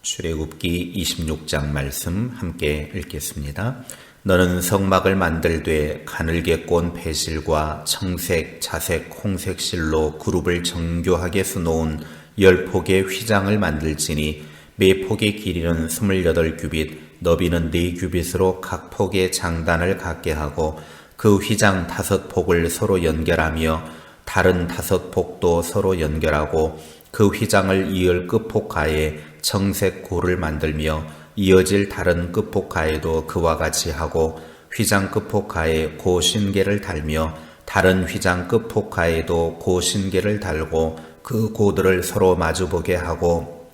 출애굽기 26장 말씀 함께 읽겠습니다. 너는 성막을 만들되 가늘게 꼰 배실과 청색, 자색, 홍색 실로 그룹을 정교하게 수놓은 10폭의 휘장을 만들지니 매 폭의 길이는 28규빗, 너비는 4규빗으로 각 폭의 장단을 갖게 하고 그 휘장 5폭을 서로 연결하며 다른 5폭도 서로 연결하고 그 휘장을 이을 끝폭가에 청색 고를 만들며 이어질 다른 끝폭가에도 그와 같이 하고 휘장 끝폭가에 고 신계를 달며 다른 휘장 끝폭가에도 고 신계를 달고 그 고들을 서로 마주보게 하고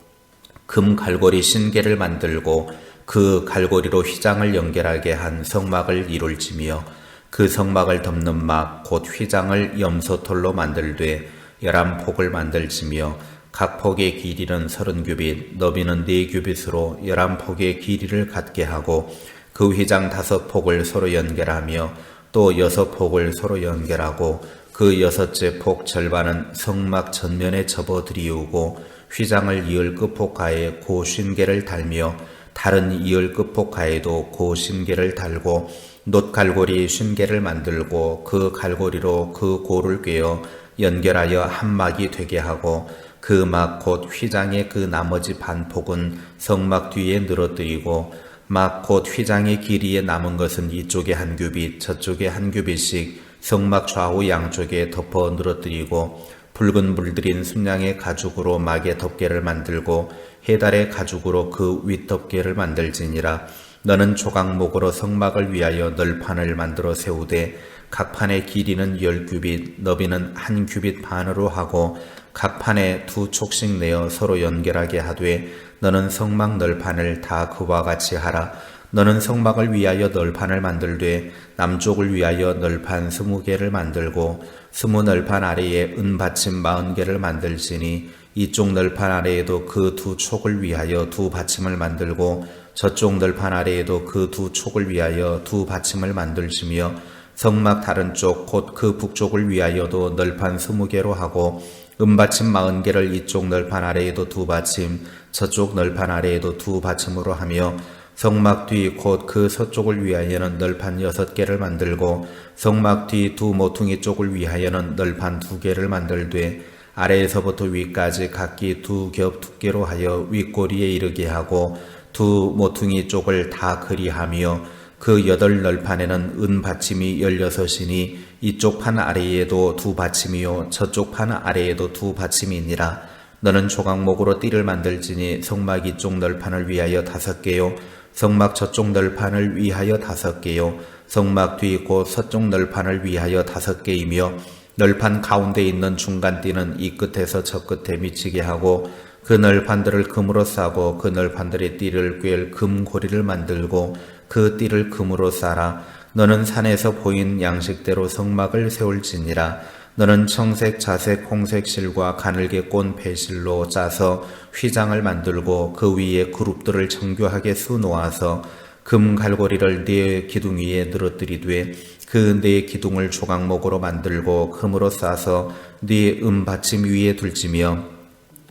금 갈고리 신계를 만들고 그 갈고리로 휘장을 연결하게 한 성막을 이룰지며 그 성막을 덮는 막 곧 휘장을 염소털로 만들되 11폭을 만들지며 각 폭의 길이는 30규빗, 너비는 4규빗으로 11폭의 길이를 갖게 하고 그 휘장 5폭을 서로 연결하며 또 6폭을 서로 연결하고 그 6째 폭 절반은 성막 전면에 접어들이우고 휘장을 이을 끝폭가에 고 신계를 달며 다른 이을 끝폭가에도 고 신계를 달고 놋갈고리 신계를 만들고 그 갈고리로 그 고를 꿰어 연결하여 한 막이 되게 하고 그 막 곧 휘장의 그 나머지 반폭은 성막 뒤에 늘어뜨리고 막 곧 휘장의 길이에 남은 것은 이쪽에 1규빗 저쪽에 1규빗씩 성막 좌우 양쪽에 덮어 늘어뜨리고 붉은 물들인 순양의 가죽으로 막의 덮개를 만들고 해달의 가죽으로 그 윗덮개를 만들지니라. 너는 조각목으로 성막을 위하여 널판을 만들어 세우되 각 판의 길이는 10규빗, 너비는 1규빗 반으로 하고 각 판에 2촉씩 내어 서로 연결하게 하되 너는 성막 널판을 다 그와 같이 하라. 너는 성막을 위하여 널판을 만들되 남쪽을 위하여 널판 20개를 만들고 20널판 아래에 은받침 40개를 만들지니 이쪽 널판 아래에도 그 2촉을 위하여 2받침을 만들고 저쪽 널판 아래에도 그 2촉을 위하여 2받침을 만들지며 성막 다른 쪽 곧 그 북쪽을 위하여도 널판 20개로 하고 은받침 40개를 이쪽 널판 아래에도 2받침 저쪽 널판 아래에도 2받침으로 하며 성막 뒤 곧 그 서쪽을 위하여는 널판 6개를 만들고 성막 뒤 2모퉁이 쪽을 위하여는 널판 2개를 만들되 아래에서부터 위까지 각기 2겹 두께로 하여 윗꼬리에 이르게 하고 2모퉁이 쪽을 다 그리하며 그 8널판에는 은받침이 16이니 이쪽 판 아래에도 2받침이요 저쪽 판 아래에도 2받침이니라. 너는 조각목으로 띠를 만들지니 성막 이쪽 널판을 위하여 5개요 성막 저쪽 널판을 위하여 5개요 성막 뒤 곧 서쪽 널판을 위하여 5개이며 널판 가운데 있는 중간띠는 이 끝에서 저 끝에 미치게 하고 그 널판들을 금으로 싸고 그 널판들의 띠를 꿰을 금고리를 만들고 그 띠를 금으로 싸라. 너는 산에서 보인 양식대로 성막을 세울지니라. 너는 청색, 자색, 홍색 실과 가늘게 꼰 배실로 짜서 휘장을 만들고 그 위에 그룹들을 정교하게 수놓아서 금 갈고리를 4 기둥 위에 늘어뜨리되 그 4 기둥을 조각목으로 만들고 금으로 싸서 4 은받침 위에 둘지며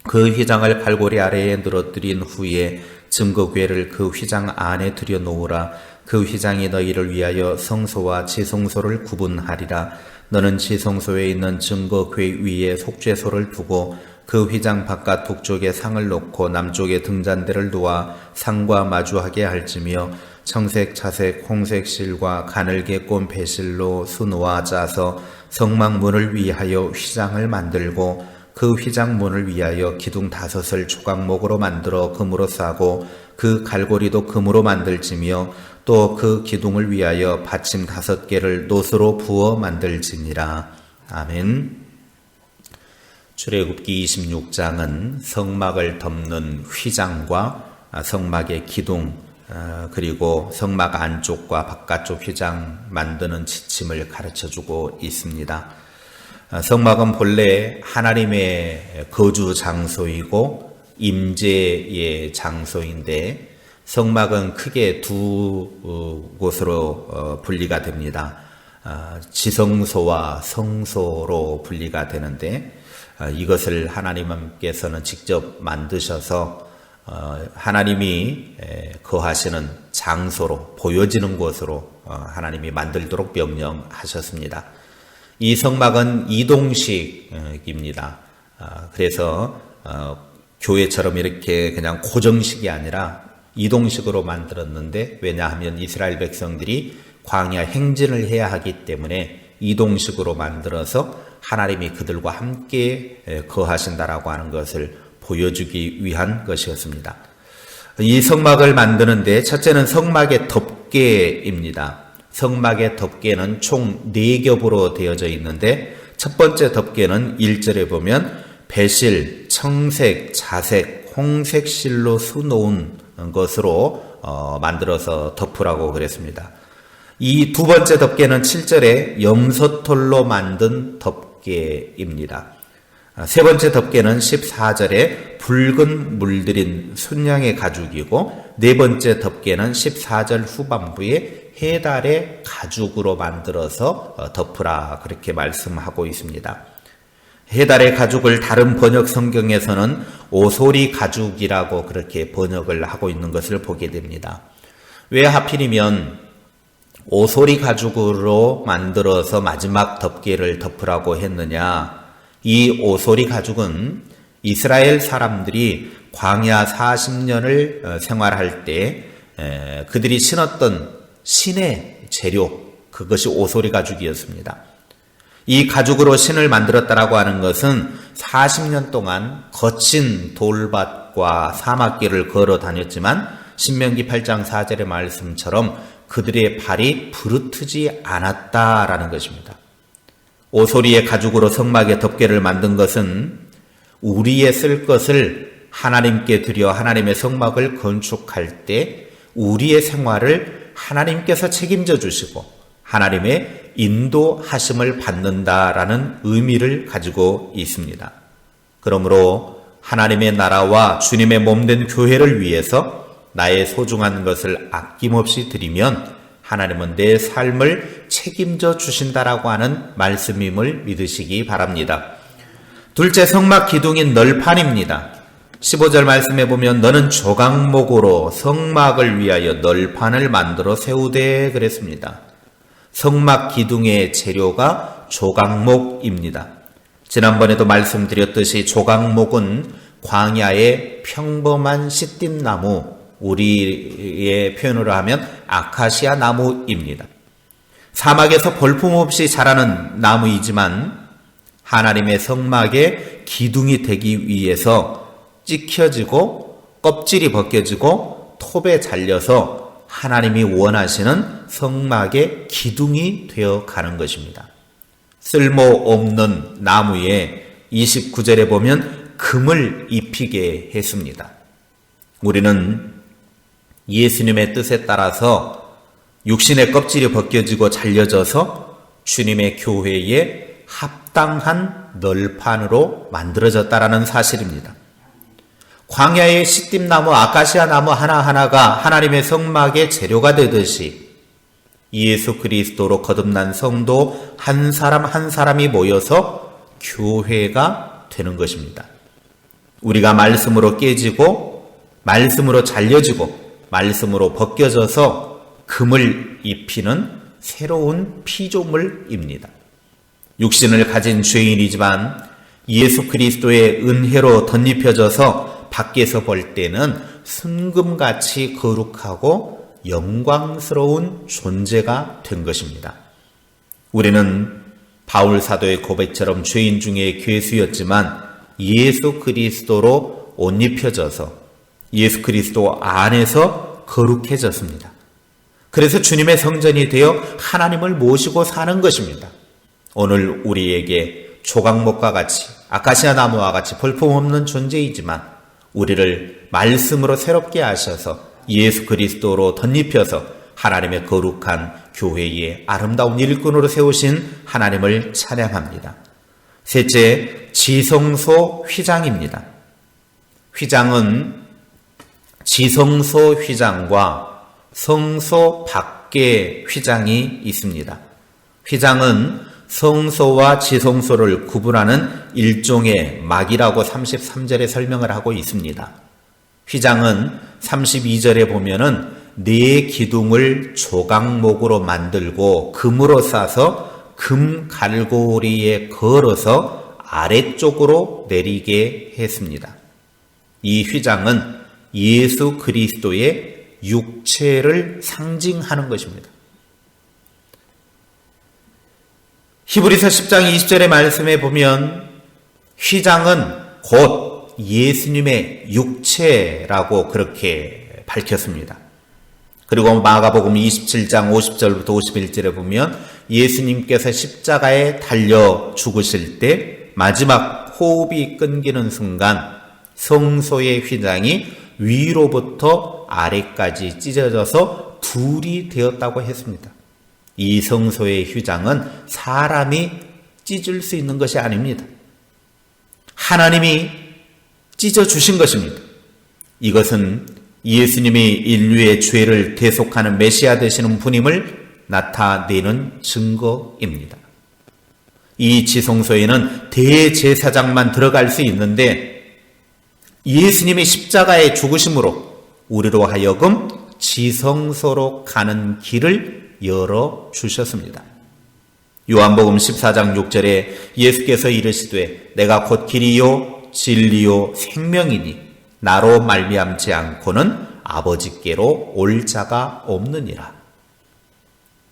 그 휘장을 갈고리 아래에 늘어뜨린 후에 증거궤를 그 휘장 안에 들여놓으라. 그 휘장이 너희를 위하여 성소와 지성소를 구분하리라. 너는 지성소에 있는 증거궤 위에 속죄소를 두고 그 휘장 바깥 북쪽에 상을 놓고 남쪽에 등잔대를 놓아 상과 마주하게 할지며 청색, 자색, 홍색 실과 가늘게 꼰 배실로 수놓아 짜서 성막문을 위하여 휘장을 만들고 그 휘장문을 위하여 기둥 5을 조각목으로 만들어 금으로 싸고 그 갈고리도 금으로 만들지며 또 그 기둥을 위하여 받침 5개를 놋으로 부어 만들지니라. 아멘. 출애굽기 26장은 성막을 덮는 휘장과 성막의 기둥 그리고 성막 안쪽과 바깥쪽 휘장 만드는 지침을 가르쳐주고 있습니다. 성막은 본래 하나님의 거주 장소이고 임재의 장소인데 성막은 크게 2 곳으로 분리가 됩니다. 지성소와 성소로 분리가 되는데 이것을 하나님께서는 직접 만드셔서 하나님이 거하시는 장소로 보여지는 곳으로 하나님이 만들도록 명령하셨습니다. 이 성막은 이동식입니다. 그래서 교회처럼 이렇게 그냥 고정식이 아니라 이동식으로 만들었는데, 왜냐하면 이스라엘 백성들이 광야 행진을 해야 하기 때문에 이동식으로 만들어서 하나님이 그들과 함께 거하신다라고 하는 것을 보여주기 위한 것이었습니다. 이 성막을 만드는데 첫째는 성막의 덮개입니다. 성막의 덮개는 총 4겹으로 되어져 있는데, 첫 번째 덮개는 1절에 보면 배실, 청색, 자색, 홍색 실로 수놓은 것으로 만들어서 덮으라고 그랬습니다. 이 두 번째 덮개는 7절에 염소털로 만든 덮개입니다. 세 번째 덮개는 14절에 붉은 물들인 순양의 가죽이고, 네 번째 덮개는 14절 후반부에 해달의 가죽으로 만들어서 덮으라, 그렇게 말씀하고 있습니다. 해달의 가죽을 다른 번역 성경에서는 오소리 가죽이라고 그렇게 번역을 하고 있는 것을 보게 됩니다. 왜 하필이면 오소리 가죽으로 만들어서 마지막 덮개를 덮으라고 했느냐? 이 오소리 가죽은 이스라엘 사람들이 광야 40년을 생활할 때 그들이 신었던 신의 재료, 그것이 오소리 가죽이었습니다. 이 가죽으로 신을 만들었다라고 하는 것은 40년 동안 거친 돌밭과 사막길을 걸어 다녔지만 신명기 8장 4절의 말씀처럼 그들의 발이 부르트지 않았다라는 것입니다. 오소리의 가죽으로 성막의 덮개를 만든 것은 우리의 쓸 것을 하나님께 드려 하나님의 성막을 건축할 때 우리의 생활을 하나님께서 책임져 주시고 하나님의 인도하심을 받는다라는 의미를 가지고 있습니다. 그러므로 하나님의 나라와 주님의 몸된 교회를 위해서 나의 소중한 것을 아낌없이 드리면 하나님은 내 삶을 책임져 주신다라고 하는 말씀임을 믿으시기 바랍니다. 둘째, 성막 기둥인 널판입니다. 15절 말씀에 보면 너는 조각목으로 성막을 위하여 널판을 만들어 세우되 그랬습니다. 성막 기둥의 재료가 조각목입니다. 지난번에도 말씀드렸듯이 조각목은 광야의 평범한 시띠나무, 우리의 표현으로 하면 아카시아 나무입니다. 사막에서 볼품없이 자라는 나무이지만 하나님의 성막의 기둥이 되기 위해서 찍혀지고 껍질이 벗겨지고 톱에 잘려서 하나님이 원하시는 성막의 기둥이 되어 가는 것입니다. 쓸모없는 나무에 29절에 보면 금을 입히게 했습니다. 우리는 예수님의 뜻에 따라서 육신의 껍질이 벗겨지고 잘려져서 주님의 교회에 합당한 널판으로 만들어졌다라는 사실입니다. 광야의 시띠나무, 아카시아 나무 하나하나가 하나님의 성막의 재료가 되듯이 예수 그리스도로 거듭난 성도 한 사람 한 사람이 모여서 교회가 되는 것입니다. 우리가 말씀으로 깨지고 말씀으로 잘려지고 말씀으로 벗겨져서 금을 입히는 새로운 피조물입니다. 육신을 가진 죄인이지만 예수 그리스도의 은혜로 덧입혀져서 밖에서 볼 때는 순금같이 거룩하고 영광스러운 존재가 된 것입니다. 우리는 바울 사도의 고백처럼 죄인 중에 괴수였지만 예수 그리스도로 옷 입혀져서 예수 그리스도 안에서 거룩해졌습니다. 그래서 주님의 성전이 되어 하나님을 모시고 사는 것입니다. 오늘 우리에게 조각목과 같이 아카시아 나무와 같이 볼품없는 존재이지만 우리를 말씀으로 새롭게 하셔서 예수 그리스도로 덧입혀서 하나님의 거룩한 교회의 아름다운 일꾼으로 세우신 하나님을 찬양합니다. 셋째, 지성소 휘장입니다. 휘장은 지성소 휘장과 성소 밖에 휘장이 있습니다. 휘장은 성소와 지성소를 구분하는 일종의 막이라고 33절에 설명을 하고 있습니다. 휘장은 32절에 보면은 네 기둥을 조각목으로 만들고 금으로 싸서 금 갈고리에 걸어서 아래쪽으로 내리게 했습니다. 이 휘장은 예수 그리스도의 육체를 상징하는 것입니다. 히브리서 10장 20절의 말씀에 보면 휘장은 곧 예수님의 육체라고 그렇게 밝혔습니다. 그리고 마가복음 27장 50절부터 51절에 보면 예수님께서 십자가에 달려 죽으실 때 마지막 호흡이 끊기는 순간 성소의 휘장이 위로부터 아래까지 찢어져서 둘이 되었다고 했습니다. 이 성소의 휘장은 사람이 찢을 수 있는 것이 아닙니다. 하나님이 찢어주신 것입니다. 이것은 예수님이 인류의 죄를 대속하는 메시아 되시는 분임을 나타내는 증거입니다. 이 지성소에는 대제사장만 들어갈 수 있는데 예수님이 십자가에 죽으심으로 우리로 하여금 지성소로 가는 길을 열어주셨습니다. 요한복음 14장 6절에 예수께서 이르시되 내가 곧 길이요 진리요 생명이니 나로 말미암지 않고는 아버지께로 올 자가 없느니라.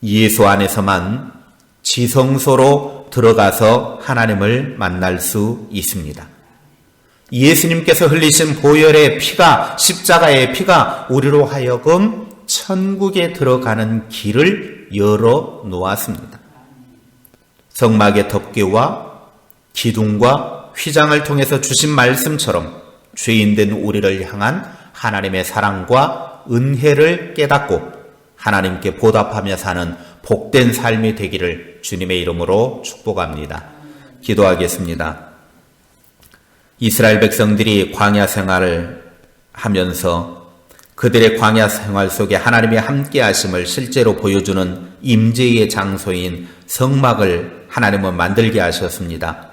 예수 안에서만 지성소로 들어가서 하나님을 만날 수 있습니다. 예수님께서 흘리신 보혈의 피가, 십자가의 피가 우리로 하여금 천국에 들어가는 길을 열어 놓았습니다. 성막의 덮개와 기둥과 휘장을 통해서 주신 말씀처럼 죄인된 우리를 향한 하나님의 사랑과 은혜를 깨닫고 하나님께 보답하며 사는 복된 삶이 되기를 주님의 이름으로 축복합니다. 기도하겠습니다. 이스라엘 백성들이 광야 생활을 하면서 그들의 광야 생활 속에 하나님의 함께 하심을 실제로 보여주는 임재의 장소인 성막을 하나님은 만들게 하셨습니다.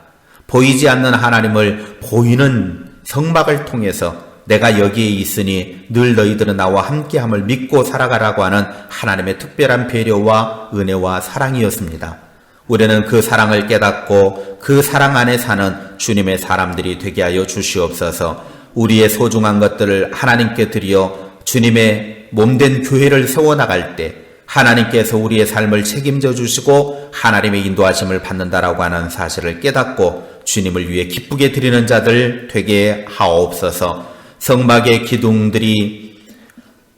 보이지 않는 하나님을 보이는 성막을 통해서 내가 여기에 있으니 늘 너희들은 나와 함께함을 믿고 살아가라고 하는 하나님의 특별한 배려와 은혜와 사랑이었습니다. 우리는 그 사랑을 깨닫고 그 사랑 안에 사는 주님의 사람들이 되게 하여 주시옵소서. 우리의 소중한 것들을 하나님께 드려 주님의 몸된 교회를 세워나갈 때 하나님께서 우리의 삶을 책임져 주시고 하나님의 인도하심을 받는다라고 하는 사실을 깨닫고 주님을 위해 기쁘게 드리는 자들 되게 하옵소서. 성막의 기둥들이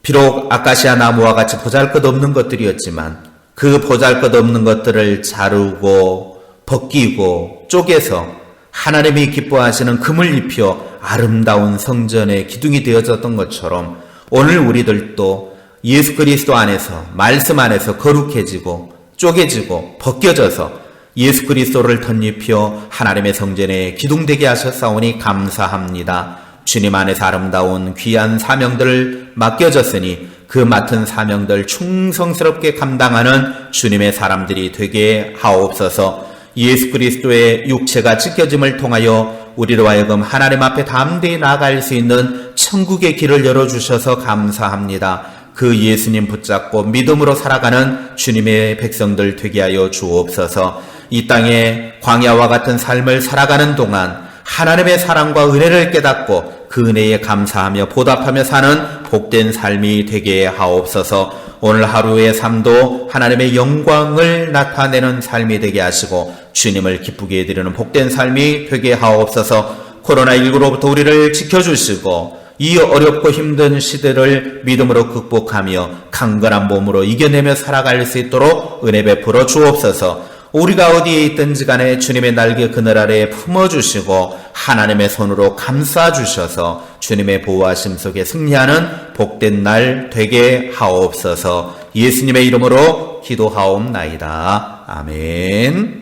비록 아카시아 나무와 같이 보잘것없는 것들이었지만 그 보잘것없는 것들을 자르고 벗기고 쪼개서 하나님이 기뻐하시는 금을 입혀 아름다운 성전의 기둥이 되어졌던 것처럼 오늘 우리들도 예수 그리스도 안에서 말씀 안에서 거룩해지고 쪼개지고 벗겨져서 예수 그리스도를 덧입혀 하나님의 성전에 기둥되게 하셨사오니 감사합니다. 주님 안에서 아름다운 귀한 사명들을 맡겨졌으니 그 맡은 사명들 충성스럽게 감당하는 주님의 사람들이 되게 하옵소서. 예수 그리스도의 육체가 찢겨짐을 통하여 우리로 하여금 하나님 앞에 담대히 나아갈 수 있는 천국의 길을 열어주셔서 감사합니다. 그 예수님 붙잡고 믿음으로 살아가는 주님의 백성들 되게 하여 주옵소서. 이 땅에 광야와 같은 삶을 살아가는 동안 하나님의 사랑과 은혜를 깨닫고 그 은혜에 감사하며 보답하며 사는 복된 삶이 되게 하옵소서. 오늘 하루의 삶도 하나님의 영광을 나타내는 삶이 되게 하시고 주님을 기쁘게 해드리는 복된 삶이 되게 하옵소서. 코로나19로부터 우리를 지켜주시고 이 어렵고 힘든 시대를 믿음으로 극복하며 강건한 몸으로 이겨내며 살아갈 수 있도록 은혜 베풀어 주옵소서. 우리가 어디에 있든지 간에 주님의 날개 그늘 아래에 품어주시고 하나님의 손으로 감싸주셔서 주님의 보호하심 속에 승리하는 복된 날 되게 하옵소서. 예수님의 이름으로 기도하옵나이다. 아멘.